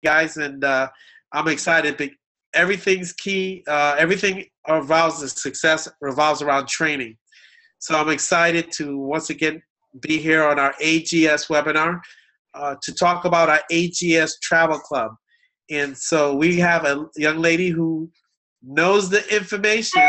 guys, and I'm excited. But everything's key. Everything revolves the success revolves around training. So I'm excited to once again be here on our AGS webinar to talk about our AGS Travel Club. And so we have a young lady who knows the information,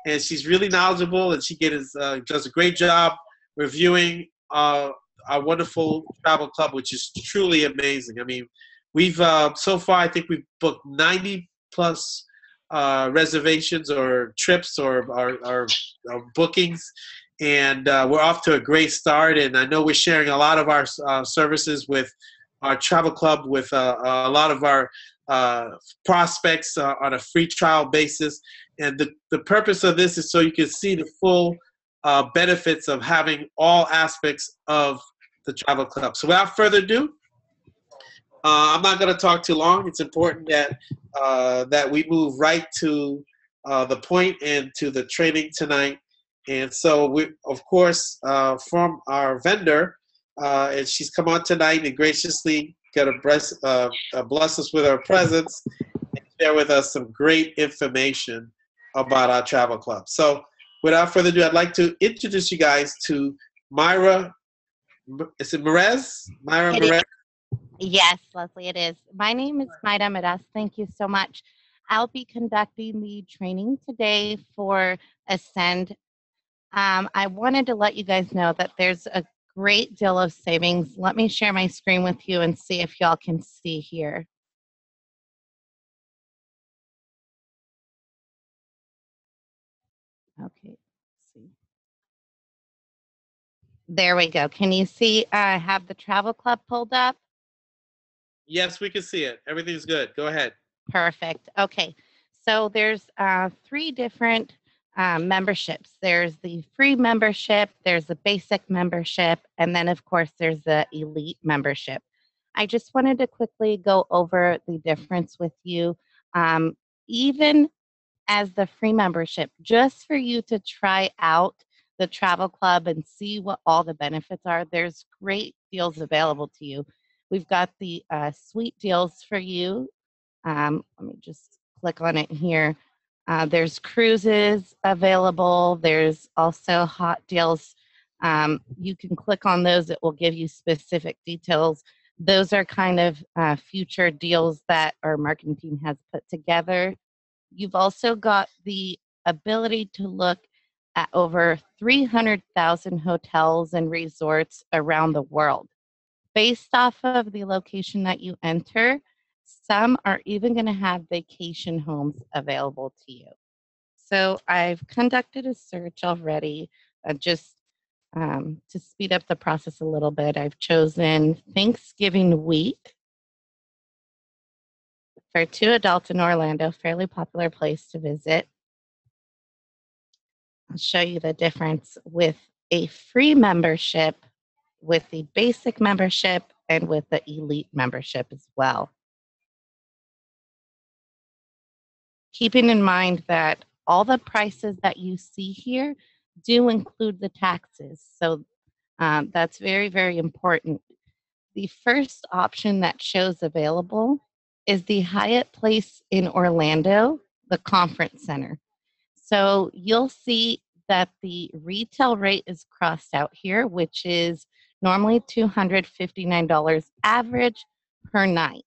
and she's really knowledgeable, and she does a great job reviewing our wonderful travel club, which is truly amazing. I mean, we've so far I think we've booked 90 plus reservations or trips or bookings, and we're off to a great start. And I know we're sharing a lot of our services with our travel club with a lot of our uh, prospects on a free trial basis. And the purpose of this is so you can see the full benefits of having all aspects of the travel club. So without further ado, I'm not going to talk too long. It's important that we move right to the point and to the training tonight. And so we, of course, from our vendor, and she's come on tonight and graciously going to bless us with her presence and share with us some great information about our travel club. So without further ado, I'd like to introduce you guys to Myra. Is it Merez? Myra It is. Merez. Yes, Leslie, it is. My name is Maida Medas. Thank you so much. I'll be conducting the training today for Ascend. I wanted to let you guys know that there's a great deal of savings. Let me share my screen with you and see if y'all can see here. Okay, let's see. There we go. Can you see I have the travel club pulled up? Yes, we can see it. Everything's good. Go ahead. Perfect. Okay. So there's 3 different memberships. There's the free membership, there's the basic membership, and then, of course, there's the elite membership. I just wanted to quickly go over the difference with you. Even as the free membership, just for you to try out the travel club and see what all the benefits are, there's great deals available to you. We've got the sweet deals for you. Let me just click on it here. There's cruises available. There's also hot deals. You can click on those. It will give you specific details. Those are kind of future deals that our marketing team has put together. You've also got the ability to look at over 300,000 hotels and resorts around the world. Based off of the location that you enter, some are even going to have vacation homes available to you. So I've conducted a search already, just to speed up the process a little bit. I've chosen Thanksgiving week for 2 adults in Orlando, fairly popular place to visit. I'll show you the difference with a free membership, with the basic membership, and with the elite membership as well. Keeping in mind that all the prices that you see here do include the taxes. So that's very, very important. The first option that shows available is the Hyatt Place in Orlando, the conference center. So you'll see that the retail rate is crossed out here, which is normally $259 average per night.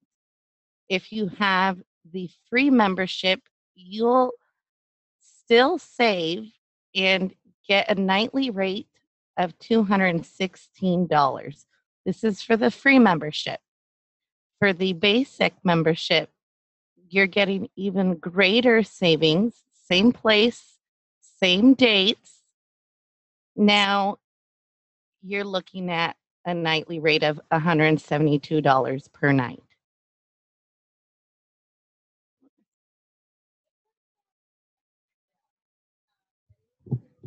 If you have the free membership, you'll still save and get a nightly rate of $216. This is for the free membership. For the basic membership, you're getting even greater savings, same place, same dates. Now you're looking at a nightly rate of $172 per night.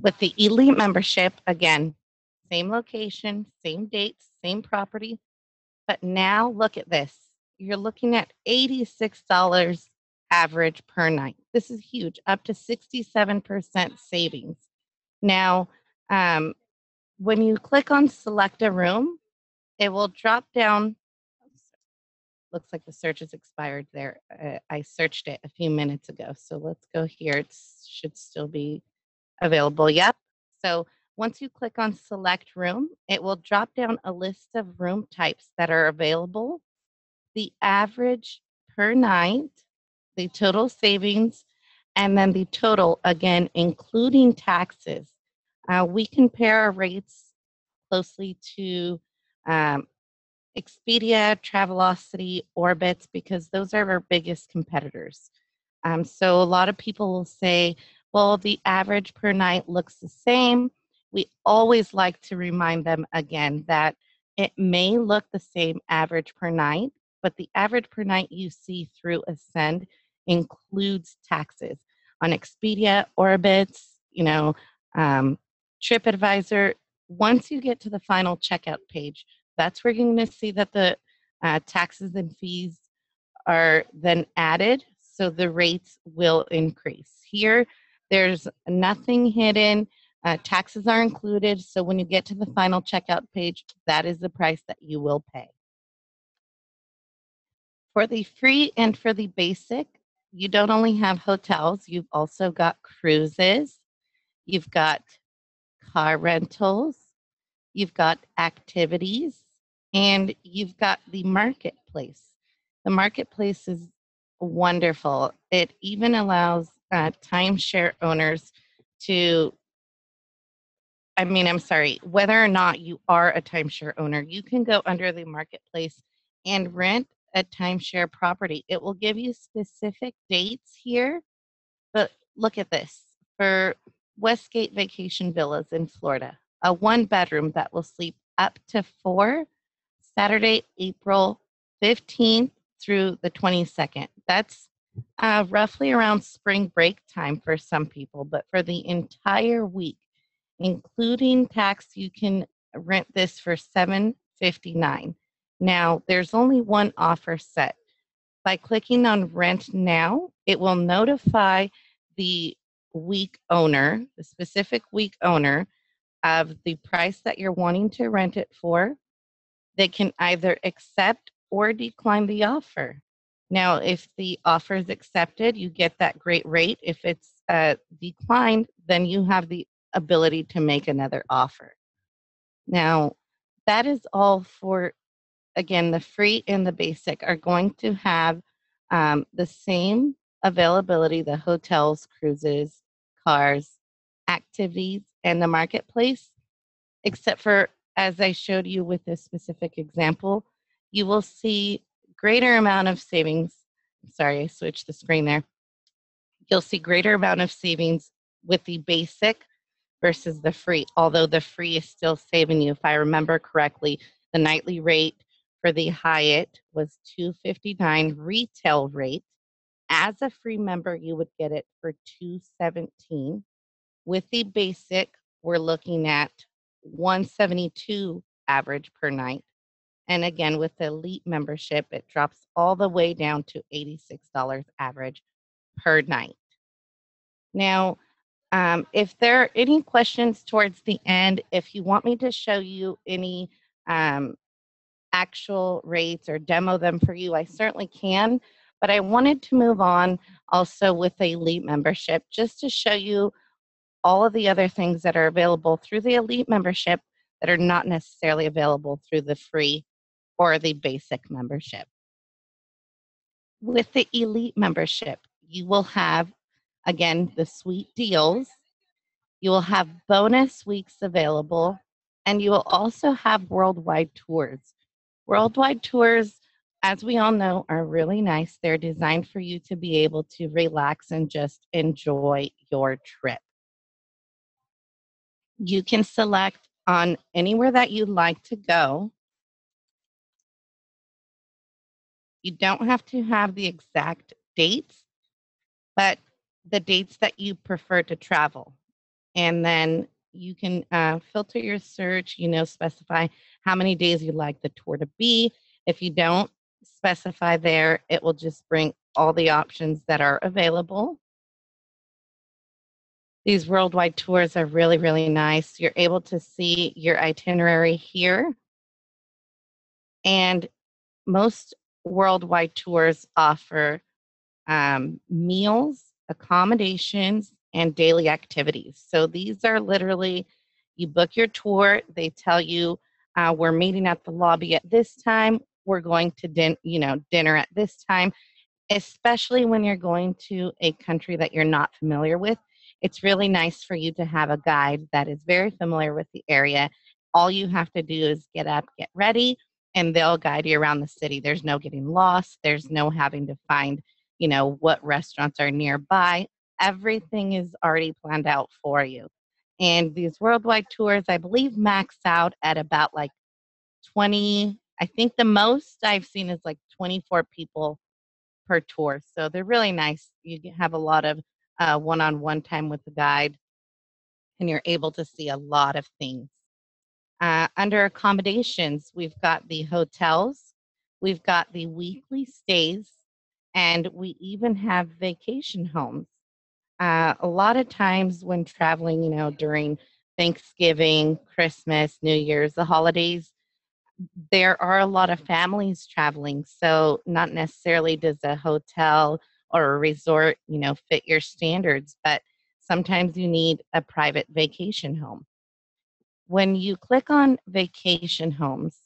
With the elite membership, again, same location, same dates, same property. But now look at this. You're looking at $86 average per night. This is huge, up to 67% savings. Now, when you click on select a room, it will drop down. looks like the search is expired there. I searched it a few minutes ago. So let's go here. It should still be available. Yep. So once you click on select room, it will drop down a list of room types that are available, the average per night, the total savings, and then the total, again, including taxes. We compare our rates closely to Expedia, Travelocity, Orbitz, because those are our biggest competitors. So a lot of people will say, well, the average per night looks the same. We always like to remind them again that it may look the same average per night, but the average per night you see through Ascend includes taxes. On Expedia, Orbitz, TripAdvisor, once you get to the final checkout page, that's where you're going to see that the taxes and fees are then added, so the rates will increase. Here, there's nothing hidden. Taxes are included, so when you get to the final checkout page, that is the price that you will pay. For the free and for the basic, you don't only have hotels, you've also got cruises, you've got car rentals, you've got activities, and you've got the marketplace. The marketplace is wonderful. It even allows timeshare owners to, whether or not you are a timeshare owner, you can go under the marketplace and rent a timeshare property. It will give you specific dates here, but look at this. For Westgate Vacation Villas in Florida, a 1-bedroom that will sleep up to 4, Saturday, April 15th through the 22nd. That's roughly around spring break time for some people, but for the entire week, including tax, you can rent this for $759. Now, there's only one offer set. By clicking on Rent Now, it will notify the week owner, the specific week owner, of the price that you're wanting to rent it for. They can either accept or decline the offer. Now, if the offer is accepted, you get that great rate. If it's declined, then you have the ability to make another offer. Now, that is all for, again, the free and the basic are going to have the same availability, the hotels, cruises, cars, activities, and the marketplace, except for, as I showed you with this specific example, you will see greater amount of savings. Sorry, I switched the screen there. You'll see greater amount of savings with the basic versus the free, although the free is still saving you. If I remember correctly, the nightly rate for the Hyatt was $259 retail rate. As a free member, you would get it for $217. With the basic, we're looking at $172 average per night. And again, with the elite membership, it drops all the way down to $86 average per night. Now, if there are any questions towards the end, if you want me to show you any actual rates or demo them for you, I certainly can. But I wanted to move on also with the elite membership just to show you all of the other things that are available through the elite membership that are not necessarily available through the free or the basic membership. With the elite membership, you will have, again, the sweet deals. You will have bonus weeks available, and you will also have worldwide tours. Worldwide tours, as we all know, are really nice. They're designed for you to be able to relax and just enjoy your trip. You can select on anywhere that you'd like to go. You don't have to have the exact dates, but the dates that you prefer to travel. And then you can filter your search, specify how many days you'd like the tour to be. If you don't specify there, it will just bring all the options that are available. These worldwide tours are really, really nice. You're able to see your itinerary here. And most worldwide tours offer meals, accommodations, and daily activities. So these are literally, you book your tour, they tell you we're meeting at the lobby at this time, we're going to dinner at this time, especially when you're going to a country that you're not familiar with. It's really nice for you to have a guide that is very familiar with the area. All you have to do is get up, get ready, and they'll guide you around the city. There's no getting lost. There's no having to find, what restaurants are nearby. Everything is already planned out for you. And these worldwide tours, I believe, max out at about like 20. I think the most I've seen is like 24 people per tour. So they're really nice. Have a lot of one-on-one time with the guide, and you're able to see a lot of things. Under accommodations, we've got the hotels, we've got the weekly stays, and we even have vacation homes. A lot of times when traveling, during Thanksgiving, Christmas, New Year's, the holidays, there are a lot of families traveling. So not necessarily does a hotel or a resort, fit your standards, but sometimes you need a private vacation home. When you click on vacation homes,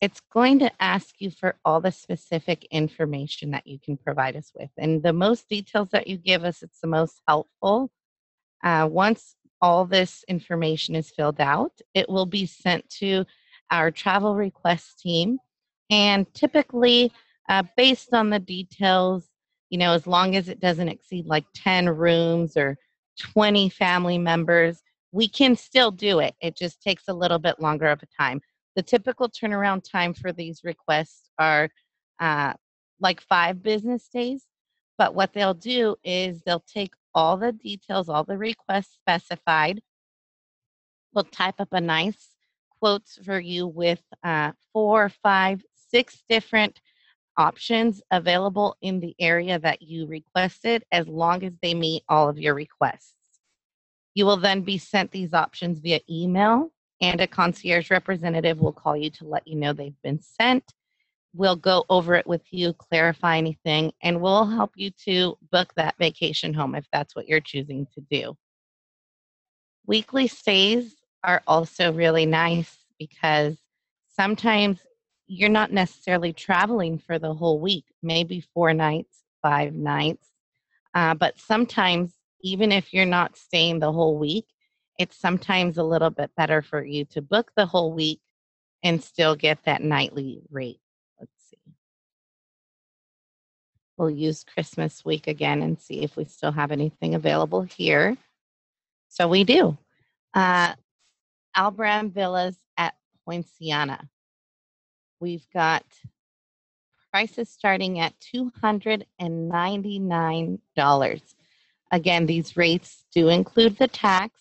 it's going to ask you for all the specific information that you can provide us with. And the most details that you give us, it's the most helpful. Once all this information is filled out, it will be sent to our travel request team. And typically, based on the details, as long as it doesn't exceed like 10 rooms or 20 family members, we can still do it. It just takes a little bit longer of a time. The typical turnaround time for these requests are uh, like 5 business days. But what they'll do is they'll take all the details, all the requests specified. We'll type up a nice quotes for you with 4, 5, 6 different options available in the area that you requested, as long as they meet all of your requests. You will then be sent these options via email, and a concierge representative will call you to let you know they've been sent. We'll go over it with you, clarify anything, and we'll help you to book that vacation home if that's what you're choosing to do. Weekly stays are also really nice because sometimes you're not necessarily traveling for the whole week, maybe 4 nights, 5 nights. But sometimes, even if you're not staying the whole week, it's sometimes a little bit better for you to book the whole week and still get that nightly rate. Let's see. We'll use Christmas week again and see if we still have anything available here. So we do. Albram Villas at Poinciana. We've got prices starting at $299. Again, these rates do include the tax,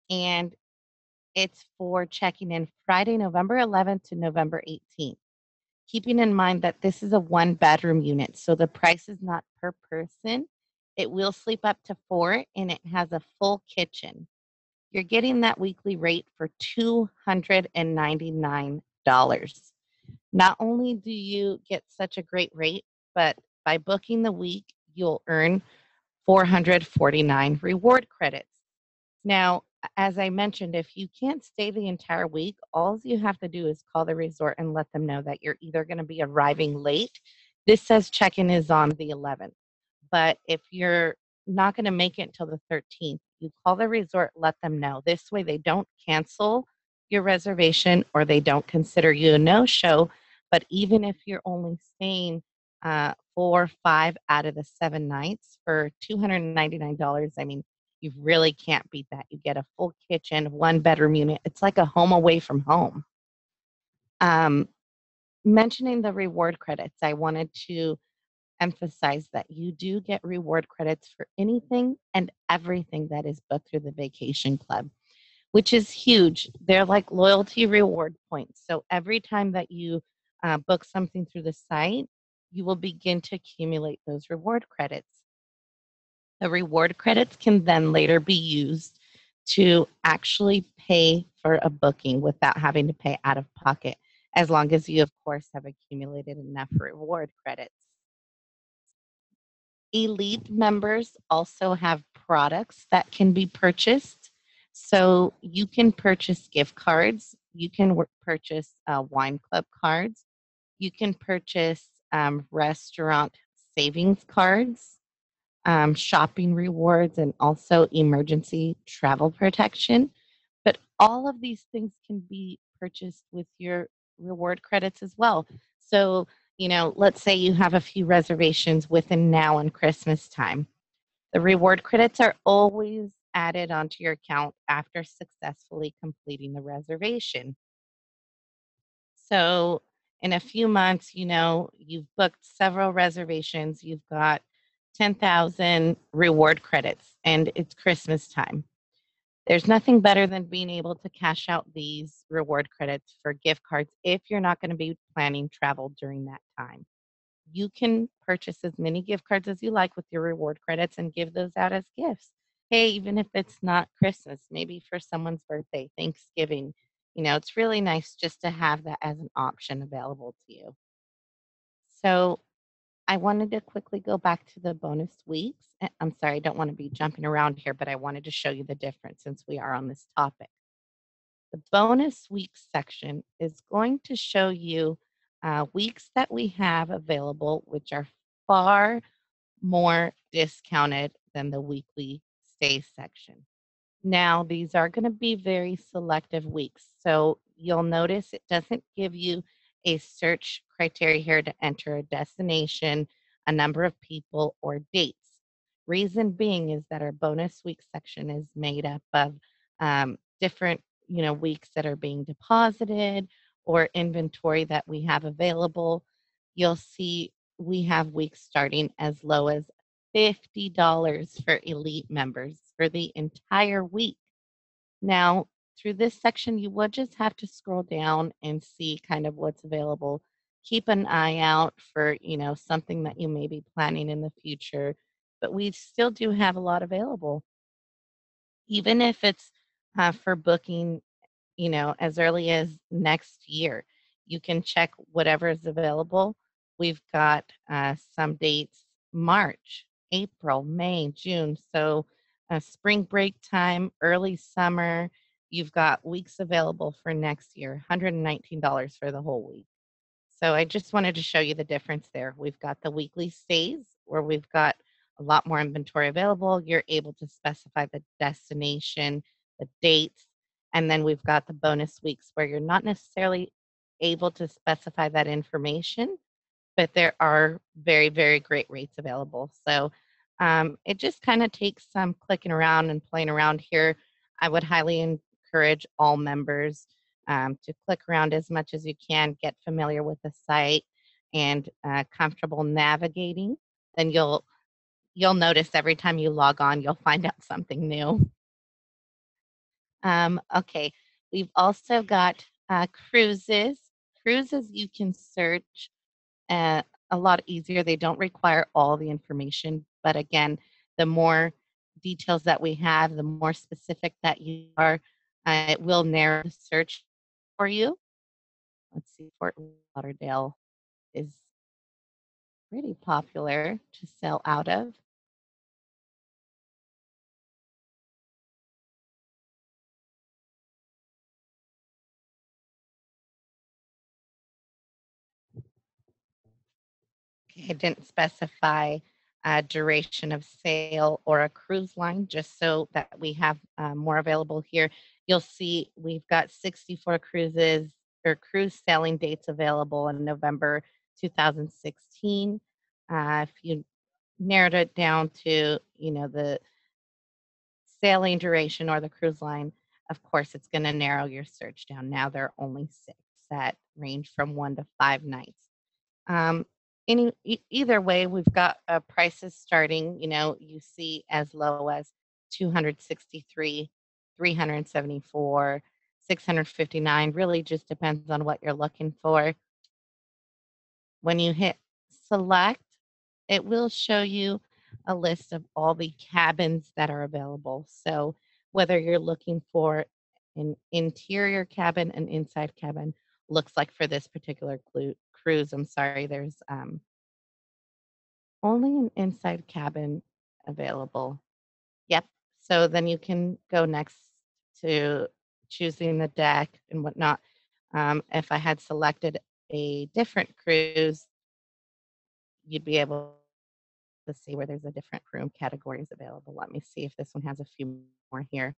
and it's for checking in Friday, November 11th to November 18th. Keeping in mind that this is a 1-bedroom unit, so the price is not per person. It will sleep up to 4, and it has a full kitchen. You're getting that weekly rate for $299. Not only do you get such a great rate, but by booking the week, you'll earn 449 reward credits. Now, as I mentioned, if you can't stay the entire week, all you have to do is call the resort and let them know that you're either going to be arriving late. This says check-in is on the 11th. But if you're not going to make it until the 13th, you call the resort, let them know. This way they don't cancel your reservation or they don't consider you a no-show. But even if you're only staying 4 or 5 out of the 7 nights for $299, I mean, you really can't beat that. You get a full kitchen, 1-bedroom unit. It's like a home away from home. Mentioning the reward credits, I wanted to emphasize that you do get reward credits for anything and everything that is booked through the vacation club, which is huge. They're like loyalty reward points. So every time that you book something through the site, you will begin to accumulate those reward credits. The reward credits can then later be used to actually pay for a booking without having to pay out of pocket. as long as you, of course, have accumulated enough reward credits. Elite members also have products that can be purchased. So you can purchase gift cards, you can purchase wine club cards, you can purchase restaurant savings cards, shopping rewards, and also emergency travel protection. But all of these things can be purchased with your reward credits as well. So, let's say you have a few reservations within now and Christmas time. The reward credits are always added onto your account after successfully completing the reservation. So, in a few months, you've booked several reservations, you've got 10,000 reward credits, and it's Christmas time. There's nothing better than being able to cash out these reward credits for gift cards if you're not going to be planning travel during that time. You can purchase as many gift cards as you like with your reward credits and give those out as gifts. Hey, even if it's not Christmas, maybe for someone's birthday, Thanksgiving, it's really nice just to have that as an option available to you. So I wanted to quickly go back to the bonus weeks. I'm sorry, I don't want to be jumping around here, but I wanted to show you the difference since we are on this topic. The bonus weeks section is going to show you weeks that we have available, which are far more discounted than the weekly stay section. Now, these are going to be very selective weeks. So you'll notice it doesn't give you a search criteria here to enter a destination, a number of people, or dates. Reason being is that our bonus week section is made up of different, weeks that are being deposited or inventory that we have available. You'll see we have weeks starting as low as $50 for elite members for the entire week. Now, through this section, you would just have to scroll down and see kind of what's available. Keep an eye out for, something that you may be planning in the future, but we still do have a lot available. Even if it's for booking as early as next year. You can check whatever is available. We've got some dates March, April, May, June. So spring break time, early summer. You've got weeks available for next year, $119 for the whole week. So I just wanted to show you the difference there. We've got the weekly stays where we've got a lot more inventory available. You're able to specify the destination, the dates, and then we've got the bonus weeks where you're not necessarily able to specify that information, but there are very, very great rates available. So it just kind of takes some clicking around and playing around here. I would highly encourage all members to click around as much as you can, get familiar with the site, and comfortable navigating. Then you'll notice every time you log on, you'll find out something new. Okay, we've also got cruises. Cruises you can search a lot easier. They don't require all the information, but again, the more details that we have, the more specific that you are, it will narrow the search for you. Let's see, Fort Lauderdale is pretty popular to sell out of. It didn't specify a duration of sail or a cruise line, just so that we have more available here. You'll see we've got 64 cruises or cruise sailing dates available in November 2016. If you narrowed it down to, the sailing duration or the cruise line, of course, it's going to narrow your search down. Now there are only 6 that range from 1 to 5 nights. Um, either way, we've got prices starting, you see as low as 263, 374, 659. Really just depends on what you're looking for. When you hit select, it will show you a list of all the cabins that are available. So whether you're looking for an interior cabin, an inside cabin, looks like for this particular cruise. I'm sorry, there's only an inside cabin available. Yep. So then you can go next to choosing the deck and whatnot. If I had selected a different cruise, you'd be able to see where there's a different room categories available. Let me see if this one has a few more here.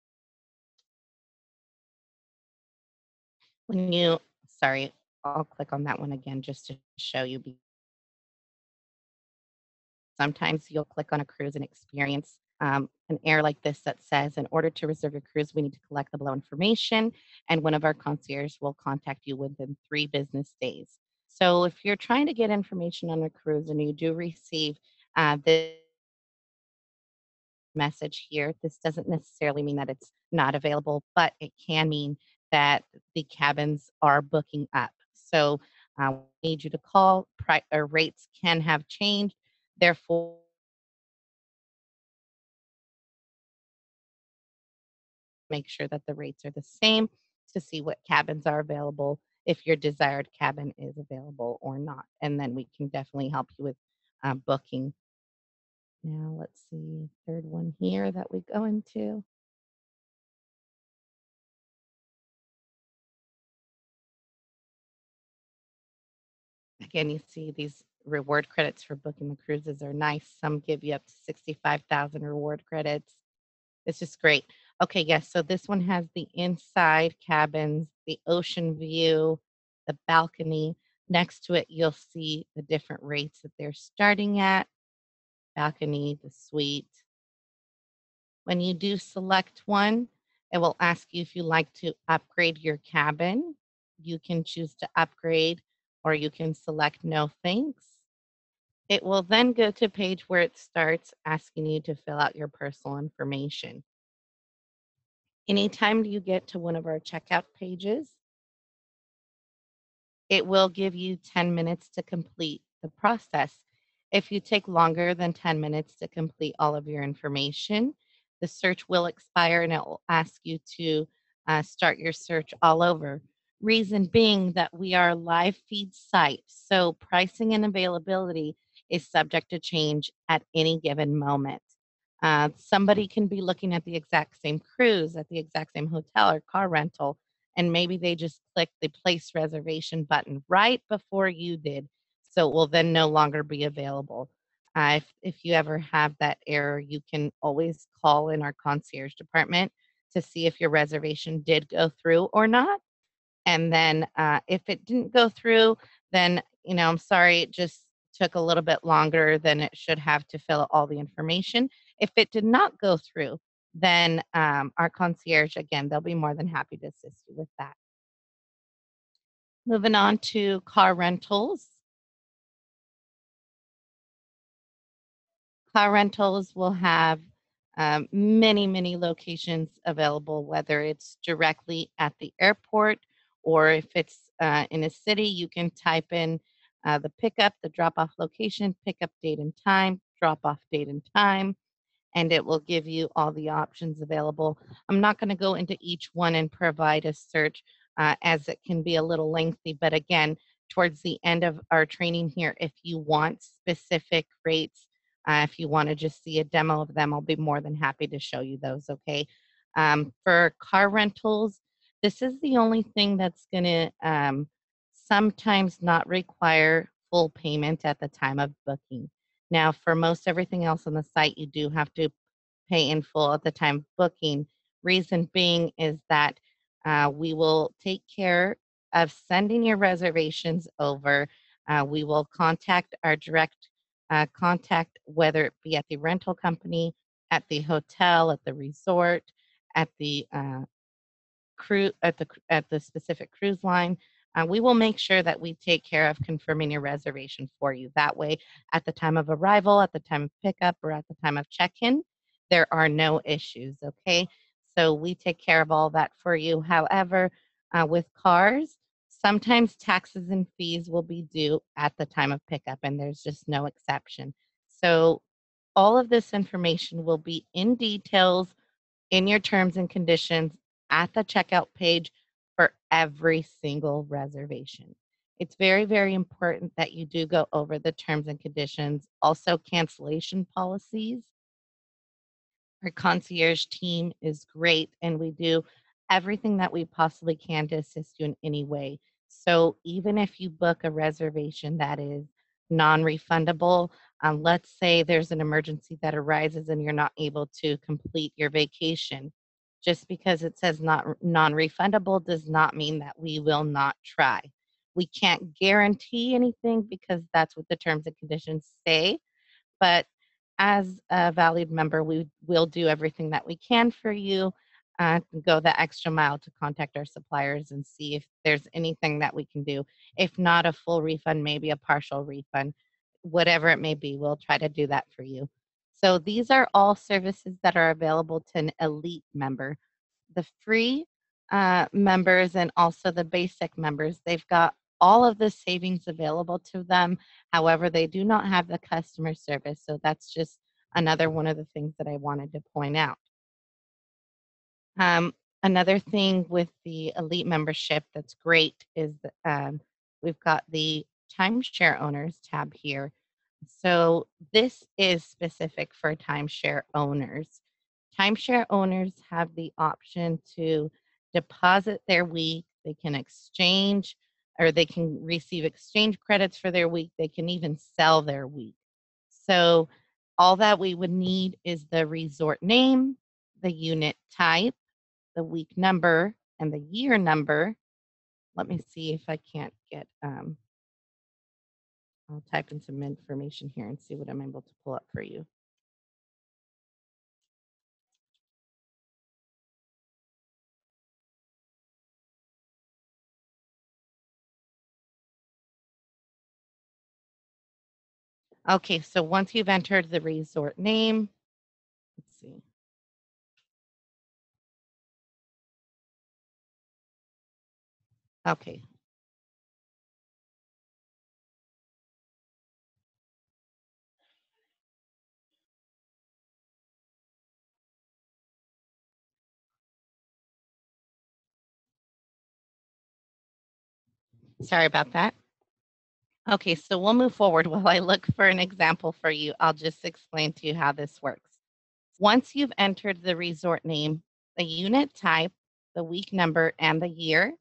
When you, sorry, I'll click on that one again just to show you. Sometimes you'll click on a cruise and experience an error like this that says, in order to reserve your cruise, we need to collect the below information, and one of our concierge will contact you within 3 business days. So if you're trying to get information on a cruise and you do receive this message here, this doesn't necessarily mean that it's not available, but it can mean that the cabins are booking up. So we need you to call. Rates can have changed. Therefore, make sure that the rates are the same to see what cabins are available, if your desired cabin is available or not. And then we can definitely help you with booking. Now, let's see, third one here that we go into. Again, you see these reward credits for booking the cruises are nice. Some give you up to 65,000 reward credits. It's just great. Okay, yes, so this one has the inside cabins, the ocean view, the balcony. Next to it, you'll see the different rates that they're starting at. Balcony, the suite. When you do select one, it will ask you if you like to upgrade your cabin. You can choose to upgrade or you can select no thanks. It will then go to a page where it starts asking you to fill out your personal information. Anytime you get to one of our checkout pages, it will give you 10 minutes to complete the process. If you take longer than 10 minutes to complete all of your information, the search will expire and it will ask you to start your search all over. Reason being that we are a live feed site, so pricing and availability is subject to change at any given moment. Somebody can be looking at the exact same cruise, at the exact same hotel or car rental, and maybe they just clicked the place reservation button right before you did. So it will then no longer be available. If you ever have that error, you can always call in our concierge department to see if your reservation did go through or not. And then if it didn't go through, then, I'm sorry, it just took a little bit longer than it should have to fill out all the information. If it did not go through, then our concierge, again, they'll be more than happy to assist you with that. Moving on to car rentals. Car rentals will have many, many locations available, whether it's directly at the airport or if it's in a city, you can type in the pickup, the drop off location, pickup date and time, drop off date and time, and it will give you all the options available. I'm not going to go into each one and provide a search as it can be a little lengthy, but again, towards the end of our training here, if you want specific rates, if you want to just see a demo of them, I'll be more than happy to show you those, okay? For car rentals, this is the only thing that's going to sometimes not require full payment at the time of booking. Now, for most everything else on the site, you do have to pay in full at the time of booking. Reason being is that we will take care of sending your reservations over. We will contact our direct contact, whether it be at the rental company, at the hotel, at the resort, at the at the specific cruise line. We will make sure that we take care of confirming your reservation for you. That way, at the time of arrival, at the time of pickup, or at the time of check-in, there are no issues. Okay, so we take care of all that for you. However, with cars, sometimes taxes and fees will be due at the time of pickup, and there's just no exception. So all of this information will be in details in your terms and conditions at the checkout page for every single reservation. It's very, very important that you do go over the terms and conditions, also cancellation policies. Our concierge team is great, and we do everything that we possibly can to assist you in any way. So even if you book a reservation that is non-refundable, let's say there's an emergency that arises and you're not able to complete your vacation, just because it says not non-refundable does not mean that we will not try. We can't guarantee anything because that's what the terms and conditions say, but as a valued member, we will do everything that we can for you, go the extra mile to contact our suppliers and see if there's anything that we can do. If not a full refund, maybe a partial refund, whatever it may be, we'll try to do that for you. So these are all services that are available to an elite member. The free members and also the basic members, they've got all of the savings available to them. However, they do not have the customer service. So that's just another one of the things that I wanted to point out. Another thing with the elite membership that's great is that, we've got the timeshare owners tab here. So this is specific for timeshare owners. Timeshare owners have the option to deposit their week. They can exchange or they can receive exchange credits for their week. They can even sell their week. So all that we would need is the resort name, the unit type, the week number, and the year number. Let me see if I can't get, I'll type in some information here and see what I'm able to pull up for you. Okay, so once you've entered the resort name, let's see. Okay. Sorry about that. Okay, so we'll move forward while I look for an example for you. I'll just explain to you how this works. Once you've entered the resort name, the unit type, the week number, and the year,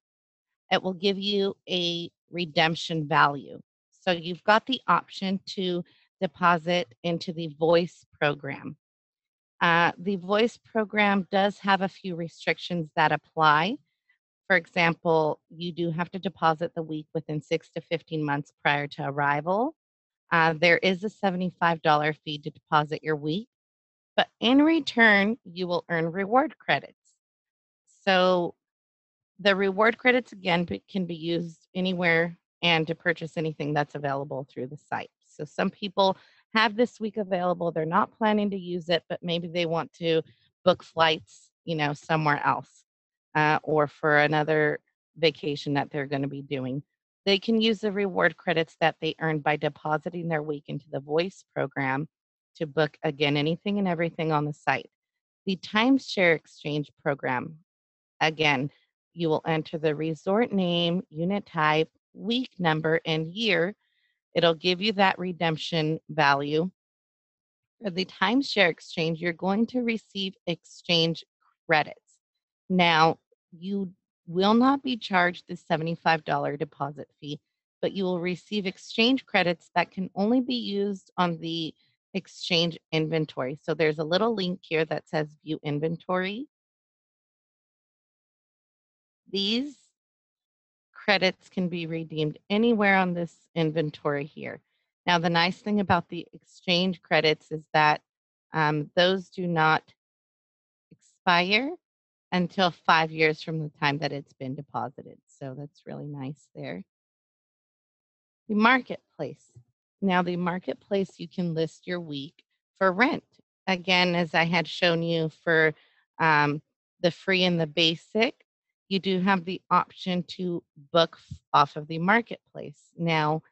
it will give you a redemption value. So you've got the option to deposit into the voice program. The voice program does have a few restrictions that apply. For example, you do have to deposit the week within 6 to 15 months prior to arrival. There is a $75 fee to deposit your week, but in return, you will earn reward credits. So the reward credits, again, can be used anywhere and to purchase anything that's available through the site. So some people have this week available. They're not planning to use it, but maybe they want to book flights, somewhere else, or for another vacation that they're going to be doing. They can use the reward credits that they earn by depositing their week into the voice program to book, again, anything and everything on the site. The timeshare exchange program, again, you will enter the resort name, unit type, week number, and year. It'll give you that redemption value. For the timeshare exchange, you're going to receive exchange credits. Now, you will not be charged the $75 deposit fee, but you will receive exchange credits that can only be used on the exchange inventory. So there's a little link here that says view inventory. These credits can be redeemed anywhere on this inventory here. Now, the nice thing about the exchange credits is that those do not expire until 5 years from the time that it's been deposited. So that's really nice there. The marketplace. Now, the marketplace, you can list your week for rent. Again, as I had shown you for the free and the basic, you do have the option to book off of the marketplace. Now,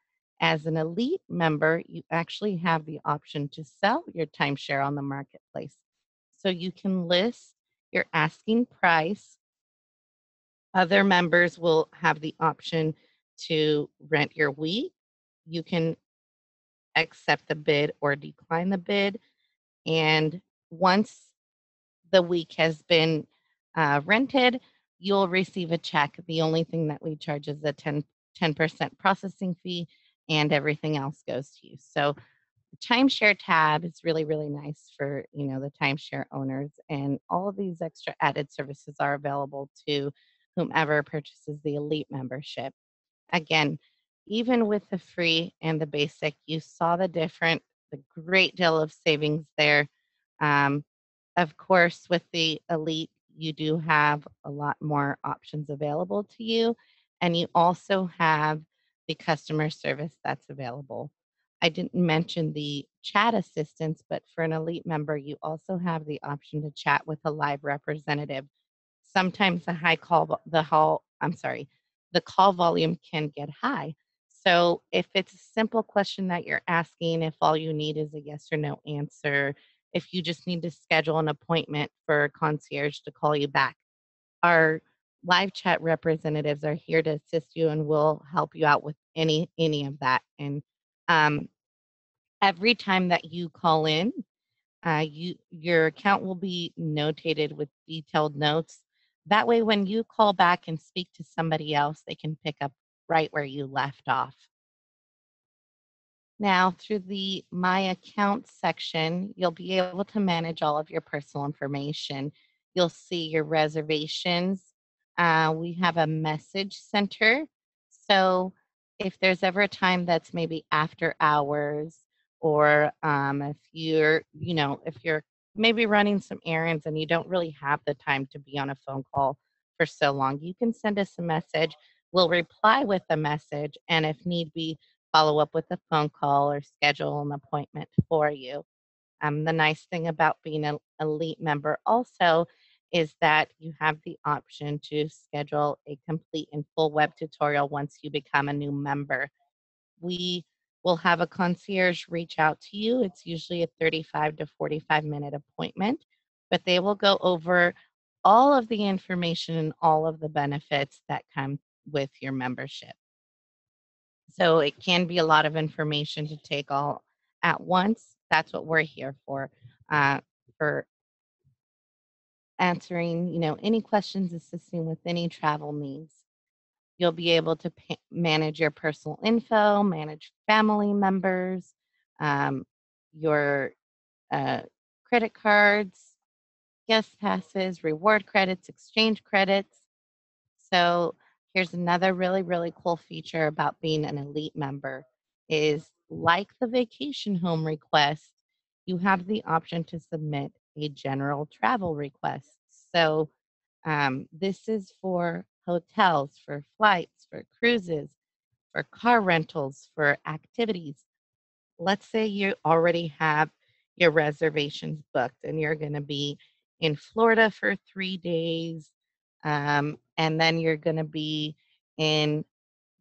as an elite member, you actually have the option to sell your timeshare on the marketplace. So you can list your asking price Other members will have the option to rent your week. You can accept the bid or decline the bid. And once the week has been rented, you'll receive a check. The only thing that we charge is a 10% processing fee, and everything else goes to you. So the timeshare tab is really, really nice for, the timeshare owners, and all of these extra added services are available to whomever purchases the elite membership. Again, even with the free and the basic, you saw the great deal of savings there. Um, of course, with the elite, you do have a lot more options available to you, and you also have the customer service that's available. I didn't mention the chat assistance, but for an elite member, you also have the option to chat with a live representative. Sometimes the call volume can get high. So if it's a simple question that you're asking, if all you need is a yes or no answer, if you just need to schedule an appointment for a concierge to call you back, our live chat representatives are here to assist you and will help you out with any of that. And um, every time that you call in, your account will be notated with detailed notes. That way, when you call back and speak to somebody else, they can pick up right where you left off. Now, through the My Account section, you'll be able to manage all of your personal information. You'll see your reservations. We have a message center. So if there's ever a time that's maybe after hours, or if you're maybe running some errands and you don't really have the time to be on a phone call for so long, you can send us a message. We'll reply with a message, and if need be, follow up with a phone call or schedule an appointment for you. The nice thing about being an elite member also is that you have the option to schedule a complete and full web tutorial once you become a new member. We will have a concierge reach out to you. It's usually a 35 to 45-minute appointment, but they will go over all of the information and all of the benefits that come with your membership. So it can be a lot of information to take all at once. That's what we're here uh, for answering, any questions, assisting with any travel needs. You'll be able to manage your personal info, manage family members, um, your uh, credit cards, guest passes, reward credits, exchange credits. So here's another really, really cool feature about being an elite member is, like the vacation home request, you have the option to submit a general travel request. So this is for hotels, for flights, for cruises, for car rentals, for activities. Let's say you already have your reservations booked and you're going to be in Florida for 3 days, and then you're going to be in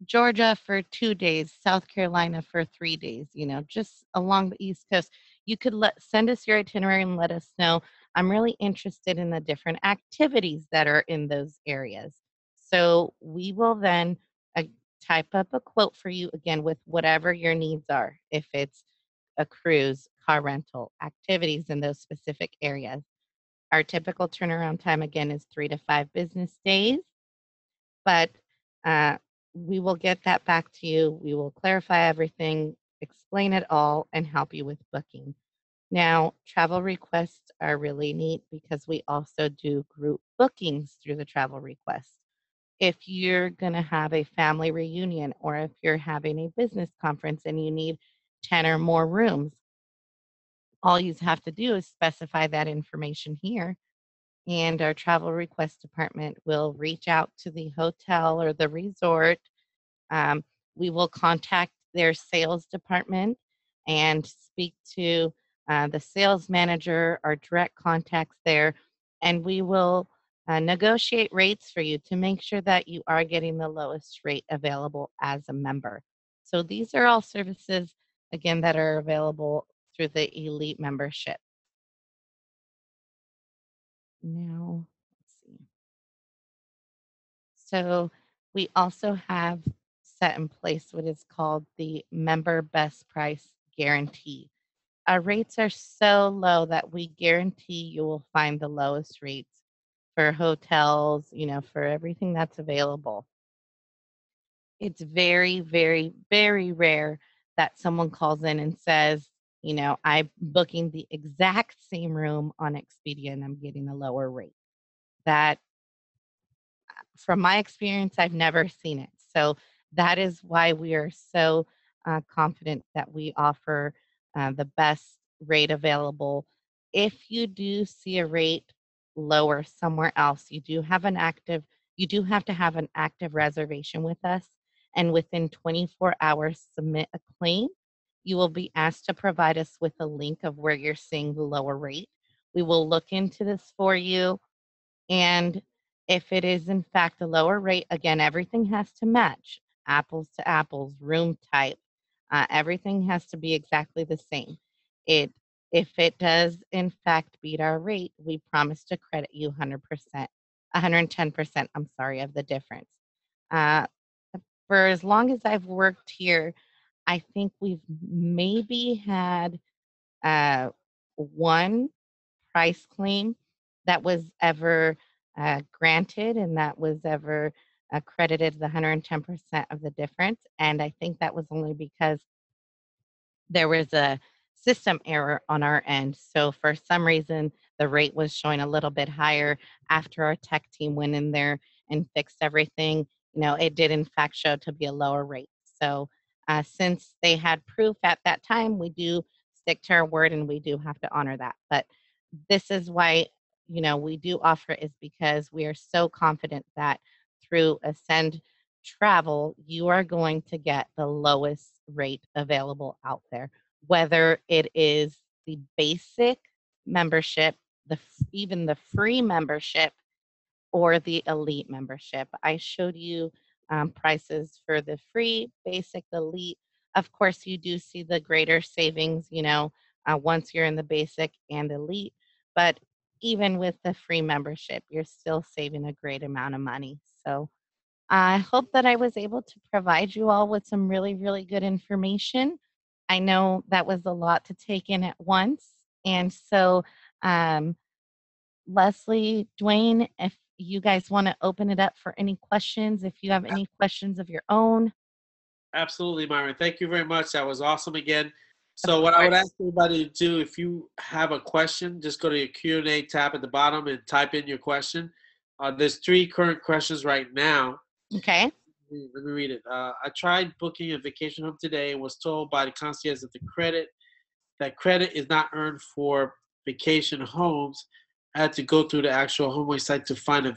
Georgia for 2 days, South Carolina for 3 days, just along the East Coast. You could send us your itinerary and let us know, I'm really interested in the different activities that are in those areas. So we will then uh, type up a quote for you, again, with whatever your needs are. If it's a cruise, car rental, activities in those specific areas. Our typical turnaround time, again, is 3 to 5 business days, but uh, we will get that back to you. We will clarify everything, explain it all, and help you with booking. Now, travel requests are really neat because we also do group bookings through the travel request. If you're going to have a family reunion, or if you're having a business conference and you need 10 or more rooms, all you have to do is specify that information here, and our travel request department will reach out to the hotel or the resort. um, we will contact their sales department and speak to the sales manager, our direct contacts there, and we will negotiate rates for you to make sure that you are getting the lowest rate available as a member. So these are all services, again, that are available through the elite membership. Now, let's see. So we also have set in place what is called the member best price guarantee. Our rates are so low that we guarantee you will find the lowest rates for hotels, for everything that's available. It's very, very, very rare that someone calls in and says, I'm booking the exact same room on Expedia and I'm getting a lower rate. That from my experience, I've never seen it. So that is why we are so confident that we offer the best rate available. If you do see a rate lower somewhere else, you do have to have an active reservation with us, and within 24 hours, submit a claim. You will be asked to provide us with a link of where you're seeing the lower rate. We will look into this for you, and if it is in fact a lower rate, again, everything has to match apples to apples, room type, everything has to be exactly the same. It If it does in fact beat our rate, we promise to credit you 100%, 110%, I'm sorry, of the difference. Uh, for as long as I've worked here, I think we've maybe had uh, one price claim that was ever granted and that was ever credited the 110% of the difference. And I think that was only because there was a system error on our end. So for some reason, the rate was showing a little bit higher after our tech team went in there and fixed everything. It did in fact show to be a lower rate. So since they had proof at that time, we do stick to our word and we do have to honor that. But this is why, we do offer it, is because we are so confident that through Ascend Travel, you are going to get the lowest rate available out there, whether it is the basic membership, even the free membership, or the elite membership. I showed you prices for the free, basic, elite. Of course, you do see the greater savings, once you're in the basic and elite. But even with the free membership, you're still saving a great amount of money. So I hope that I was able to provide you all with some really, really good information. I know that was a lot to take in at once. And so, um, Leslie, Dwayne, if you guys want to open it up for any questions, if you have any questions of your own, Absolutely, Myron. Thank you very much. That was awesome again. of So what I would course. ask everybody to do, if you have a question, just go to your Q&A tab at the bottom and type in your question. There's 3 current questions right now. Okay. Let me read it. I tried booking a vacation home today and was told by the concierge that credit is not earned for vacation homes. I had to go through the actual HomeAway site to find a